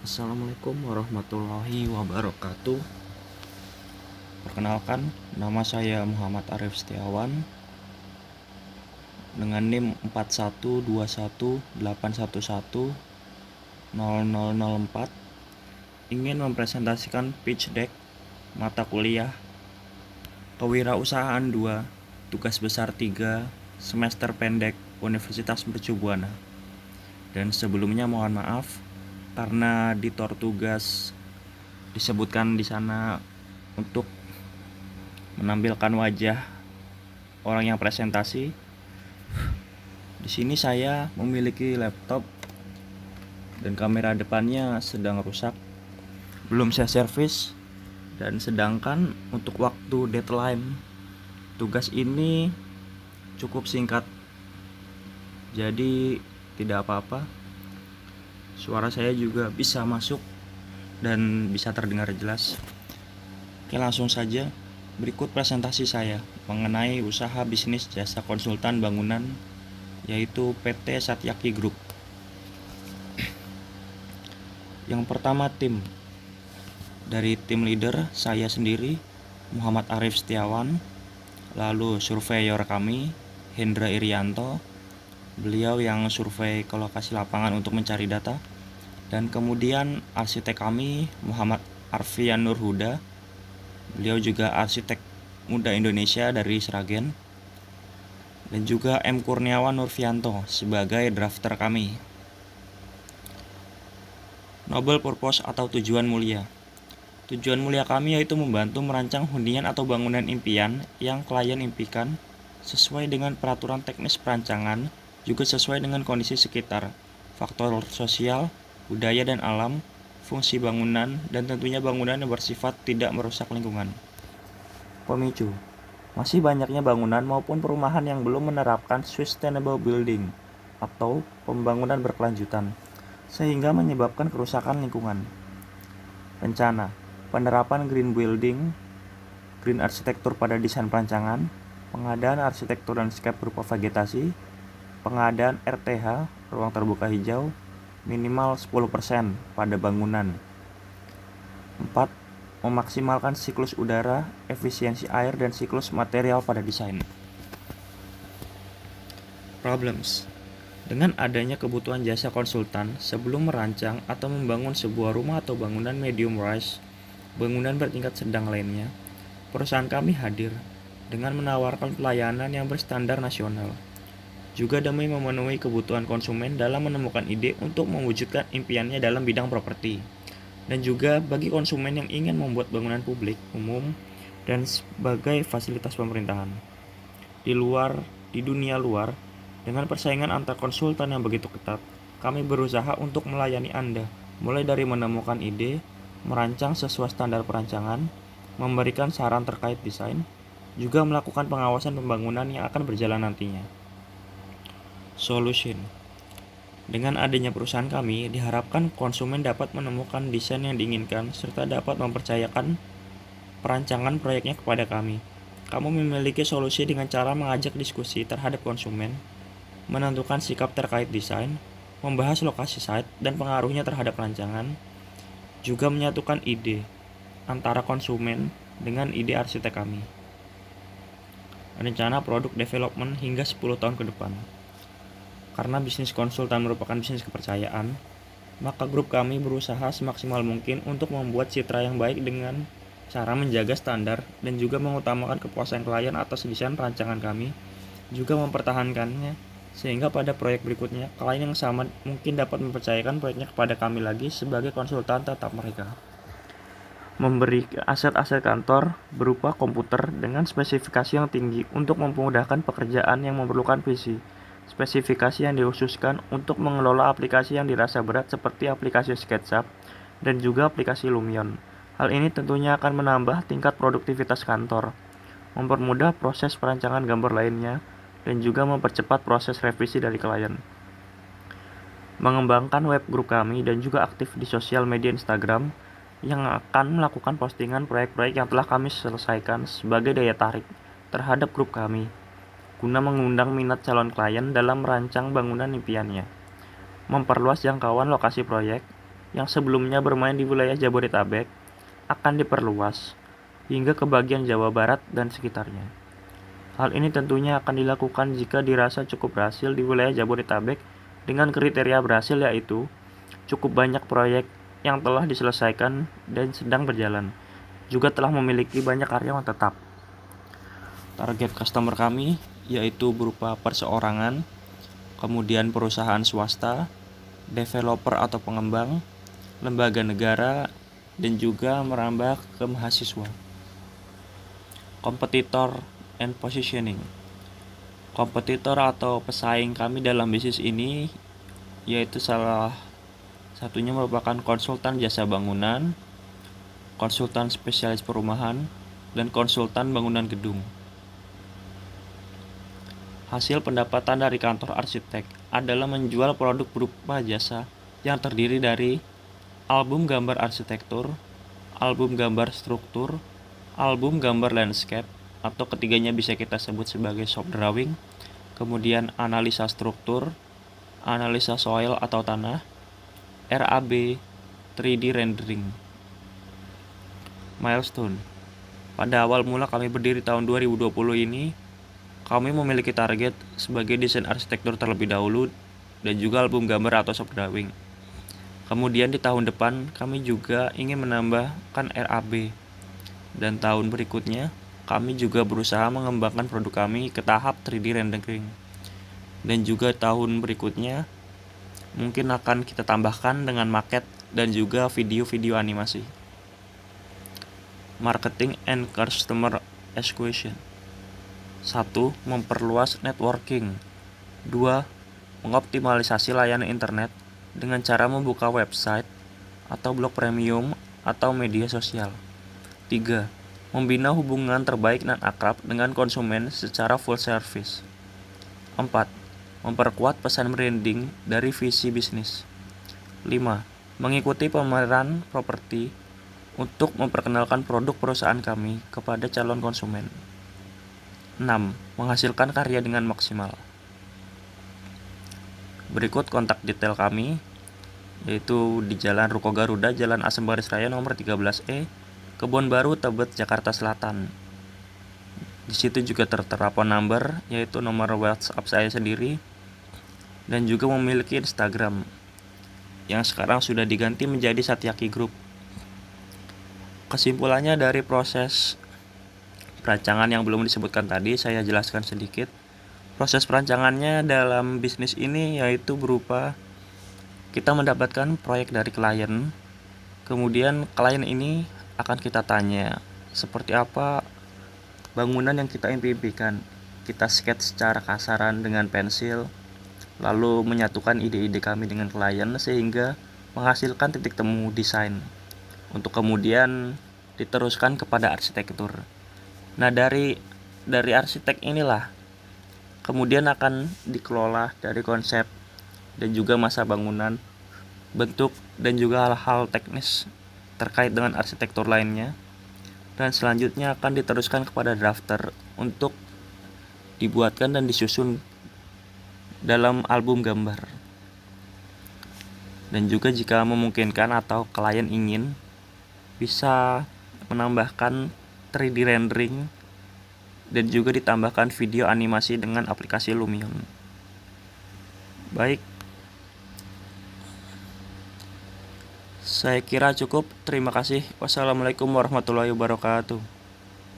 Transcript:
Assalamualaikum warahmatullahi wabarakatuh. Perkenalkan, nama saya Muhammad Arif Setiawan dengan NIM 412181100004, ingin mempresentasikan pitch deck mata kuliah Kewirausahaan 2, tugas besar 3, semester pendek Universitas Mercu Buana. Dan sebelumnya mohon maaf karena di tugas disebutkan di sana untuk menampilkan wajah orang yang presentasi. Di sini saya memiliki laptop dan kamera depannya sedang rusak, belum saya servis, dan sedangkan untuk waktu deadline tugas ini cukup singkat, jadi tidak apa-apa. Suara saya juga bisa masuk dan bisa terdengar jelas. Oke, langsung saja. Berikut presentasi saya mengenai usaha bisnis jasa konsultan bangunan, yaitu PT Satyaki Group. Yang pertama, tim. Dari tim leader, saya sendiri, Muhammad Arif Setiawan. Lalu surveyor kami, Hendra Irianto. Beliau yang survei ke lokasi lapangan untuk mencari data. Dan kemudian arsitek kami, Muhammad Arfian Nurhuda. Beliau juga arsitek muda Indonesia dari Sragen. Dan juga M. Kurniawan Nurfianto sebagai drafter kami. Noble Purpose atau tujuan mulia. Tujuan mulia kami yaitu membantu merancang hunian atau bangunan impian yang klien impikan sesuai dengan peraturan teknis perancangan, juga sesuai dengan kondisi sekitar, faktor sosial, budaya dan alam, fungsi bangunan, dan tentunya bangunan yang bersifat tidak merusak lingkungan. Pemicu. Masih banyaknya bangunan maupun perumahan yang belum menerapkan sustainable building atau pembangunan berkelanjutan, sehingga menyebabkan kerusakan lingkungan. Rencana. Penerapan green building, green arsitektur pada desain perancangan, pengadaan arsitektur landscape berupa vegetasi, pengadaan RTH, ruang terbuka hijau, minimal 10% pada bangunan. 4. Memaksimalkan siklus udara, efisiensi air, dan siklus material pada desain. Problems. Dengan adanya kebutuhan jasa konsultan sebelum merancang atau membangun sebuah rumah atau bangunan medium rise, bangunan bertingkat sedang lainnya, perusahaan kami hadir dengan menawarkan pelayanan yang berstandar nasional, juga demi memenuhi kebutuhan konsumen dalam menemukan ide untuk mewujudkan impiannya dalam bidang properti, dan juga bagi konsumen yang ingin membuat bangunan publik, umum, dan sebagai fasilitas pemerintahan. Di dunia luar, dengan persaingan antar konsultan yang begitu ketat, kami berusaha untuk melayani Anda, mulai dari menemukan ide, merancang sesuai standar perancangan, memberikan saran terkait desain, juga melakukan pengawasan pembangunan yang akan berjalan nantinya. Solution. Dengan adanya perusahaan kami, diharapkan konsumen dapat menemukan desain yang diinginkan serta dapat mempercayakan perancangan proyeknya kepada kami. Kamu memiliki solusi dengan cara mengajak diskusi terhadap konsumen, menentukan sikap terkait desain, membahas lokasi site dan pengaruhnya terhadap rancangan, juga menyatukan ide antara konsumen dengan ide arsitek kami. Rencana produk development hingga 10 tahun ke depan. Karena bisnis konsultan merupakan bisnis kepercayaan, maka grup kami berusaha semaksimal mungkin untuk membuat citra yang baik dengan cara menjaga standar dan juga mengutamakan kepuasan klien atas desain rancangan kami, juga mempertahankannya sehingga pada proyek berikutnya klien yang sama mungkin dapat mempercayakan proyeknya kepada kami lagi sebagai konsultan tetap mereka. Memberi aset-aset kantor berupa komputer dengan spesifikasi yang tinggi untuk memudahkan pekerjaan yang memerlukan PC, spesifikasi yang dikhususkan untuk mengelola aplikasi yang dirasa berat seperti aplikasi SketchUp dan juga aplikasi Lumion. Hal ini tentunya akan menambah tingkat produktivitas kantor, mempermudah proses perancangan gambar lainnya, dan juga mempercepat proses revisi dari klien. Mengembangkan web grup kami dan juga aktif di sosial media Instagram yang akan melakukan postingan proyek-proyek yang telah kami selesaikan sebagai daya tarik terhadap grup kami, guna mengundang minat calon klien dalam merancang bangunan impiannya. Memperluas jangkauan lokasi proyek, yang sebelumnya bermain di wilayah Jabodetabek akan diperluas hingga ke bagian Jawa Barat dan sekitarnya. Hal ini tentunya akan dilakukan jika dirasa cukup berhasil di wilayah Jabodetabek dengan kriteria berhasil, yaitu cukup banyak proyek yang telah diselesaikan dan sedang berjalan, juga telah memiliki banyak karyawan tetap. Target customer kami yaitu berupa perseorangan, kemudian perusahaan swasta, developer atau pengembang, lembaga negara, dan juga merambah ke mahasiswa. Kompetitor and positioning. Kompetitor atau pesaing kami dalam bisnis ini yaitu salah satunya merupakan konsultan jasa bangunan, konsultan spesialis perumahan, dan konsultan bangunan gedung. Hasil pendapatan dari kantor arsitek adalah menjual produk berupa jasa yang terdiri dari album gambar arsitektur, album gambar struktur, album gambar landscape, atau ketiganya bisa kita sebut sebagai shop drawing, kemudian analisa struktur, analisa soil atau tanah, RAB, 3D rendering. Milestone. Pada awal mula kami berdiri tahun 2020 ini, kami memiliki target sebagai desain arsitektur terlebih dahulu dan juga album gambar atau shop drawing. Kemudian di tahun depan kami juga ingin menambahkan RAB. Dan tahun berikutnya kami juga berusaha mengembangkan produk kami ke tahap 3D rendering. Dan juga tahun berikutnya mungkin akan kita tambahkan dengan maket dan juga video-video animasi. Marketing and customer acquisition. 1. Memperluas networking. 2. Mengoptimalisasi layanan internet dengan cara membuka website atau blog premium atau media sosial. 3. Membina hubungan terbaik dan akrab dengan konsumen secara full service. 4. Memperkuat pesan branding dari visi bisnis. 5. Mengikuti pameran properti untuk memperkenalkan produk perusahaan kami kepada calon konsumen. 6. Menghasilkan karya dengan maksimal. Berikut kontak detail kami, yaitu di Jalan Ruko Garuda, Jalan Asem Baris Raya nomor 13E, Kebon Baru, Tebet, Jakarta Selatan. Di situ juga tertera phone number, yaitu nomor WhatsApp saya sendiri, dan juga memiliki Instagram yang sekarang sudah diganti menjadi Satyaki Group. Kesimpulannya dari proses perancangan yang belum disebutkan tadi, saya jelaskan sedikit. Proses perancangannya dalam bisnis ini yaitu berupa kita mendapatkan proyek dari klien, kemudian klien ini akan kita tanya seperti apa bangunan yang kita impikan. Kita sketch secara kasaran dengan pensil, lalu menyatukan ide-ide kami dengan klien sehingga menghasilkan titik temu desain untuk kemudian diteruskan kepada arsitektur. Nah, dari arsitek inilah kemudian akan dikelola dari konsep dan juga masa bangunan, bentuk, dan juga hal-hal teknis terkait dengan arsitektur lainnya. Dan selanjutnya akan diteruskan kepada drafter untuk dibuatkan dan disusun dalam album gambar. Dan juga jika memungkinkan atau klien ingin, bisa menambahkan 3D rendering dan juga ditambahkan video animasi dengan aplikasi Lumion. Baik, saya kira cukup. Terima kasih. Wassalamualaikum warahmatullahi wabarakatuh.